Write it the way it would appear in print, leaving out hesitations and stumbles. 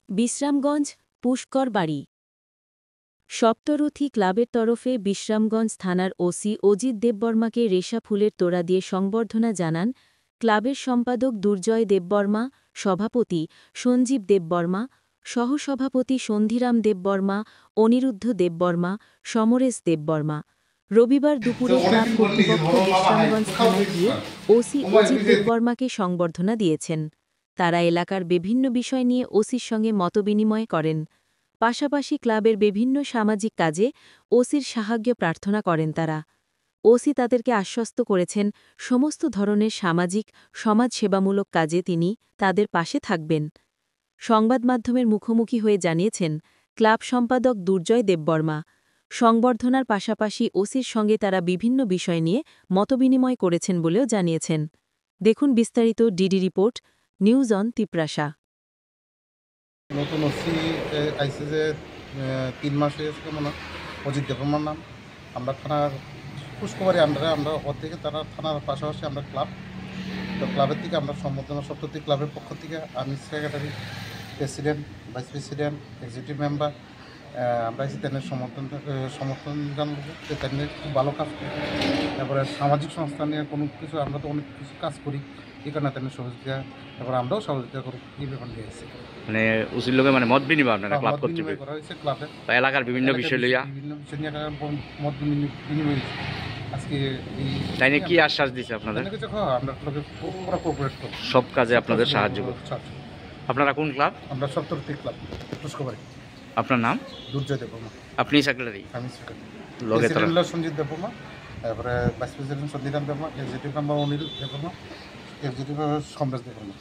বিশ্রামগঞ্জ পুষ্কর বাড়ি। সপ্তরথী ক্লাবের তরফে বিশ্রামগঞ্জ থানার ওসি অজিত দেববর্মাকে রেশা ফুলের তোড়া দিয়ে সংবর্ধনা জানান ক্লাবের সম্পাদক দুর্জয় দেববর্মা, সভাপতি সঞ্জীব দেববর্মা, সহসভাপতি সন্ধিরাম দেববর্মা, অনিরুদ্ধ দেববর্মা, সমরেশ দেববর্মা। রবিবার দুপুরে ক্লাব কর্তৃপক্ষ বিশ্রামগঞ্জ থানায় গিয়ে ওসি অজিত দেববর্মাকে সংবর্ধনা দিয়েছেন। তারা এলাকার বিভিন্ন বিষয় নিয়ে ওসির সঙ্গে মতবিনিময় করেন। পাশাপাশি ক্লাবের বিভিন্ন সামাজিক কাজে ওসির সাহায্য প্রার্থনা করেন তারা। ওসি তাদেরকে আশ্বস্ত করেছেন সমস্ত ধরনের সামাজিক সমাজসেবামূলক কাজে তিনি তাদের পাশে থাকবেন। সংবাদ মাধ্যমের মুখোমুখি হয়ে জানিয়েছেন ক্লাব সম্পাদক দুর্জয় দেববর্মা। সংবর্ধনার পাশাপাশি ওসির সঙ্গে তারা বিভিন্ন বিষয় নিয়ে মতবিনিময় করেছেন বলেও জানিয়েছেন। দেখুন বিস্তারিত DD report, news on Tiprasa. নতুন ওসি আইসে যে 3 মাস হয়েছে মনে অজিত দেববর্মার নাম। আমরা থানার পুষ্কবাড়ি আন্ডারে আমরা ওর থেকে তারা থানার পাশাপাশি আমরা ক্লাব, তো ক্লাবের থেকে আমরা সম্বর্ধনা সপ্তর্থী ক্লাবের পক্ষ থেকে আমি secretary, president, vice president, executive member আমরা এসে তাদের সমর্থন জানাবো যে তাদের খুব ভালো কাজ করি। তারপরে সামাজিক সংস্থা নিয়ে কোনো কিছু আমরা তো অনেক কিছু কাজ করি, এই কারণে তাদের সহযোগিতা, তারপরে আমরাও সহযোগিতা করি এই ব্যাপার নিয়ে এসেছি। মানে উচিত লোকে মানে মত বিনিময় আপনারা ক্লাব কর্তৃপক্ষ করা হয়েছে ক্লাবে বা এলাকার বিভিন্ন বিষয় লইয়া বিভিন্ন বিষয় নিয়ে মত বিনিময় হয়েছে। আজকে এই তাই নিয়ে কি আশ্বাস দিচ্ছে আপনাদের? কিছু আমরা ক্লাবে পুরো কোঅপারেট করব, সব কাজে আপনাদের সাহায্য করব। আপনারা কোন ক্লাব? আমরা সপ্তর্থী ক্লাব পুষ্কবাড়ি। আপনার নাম? দুর্জয় দেববর্মা। আপনি সেক্রেটারি? আমি সেক্রেটারি। লগে তারা সঞ্জিত দেববর্মা, তারপরে vice president Sandhiram Debbarma, executive member Aniruddha Debbarma, executive member Samaresh Debbarma.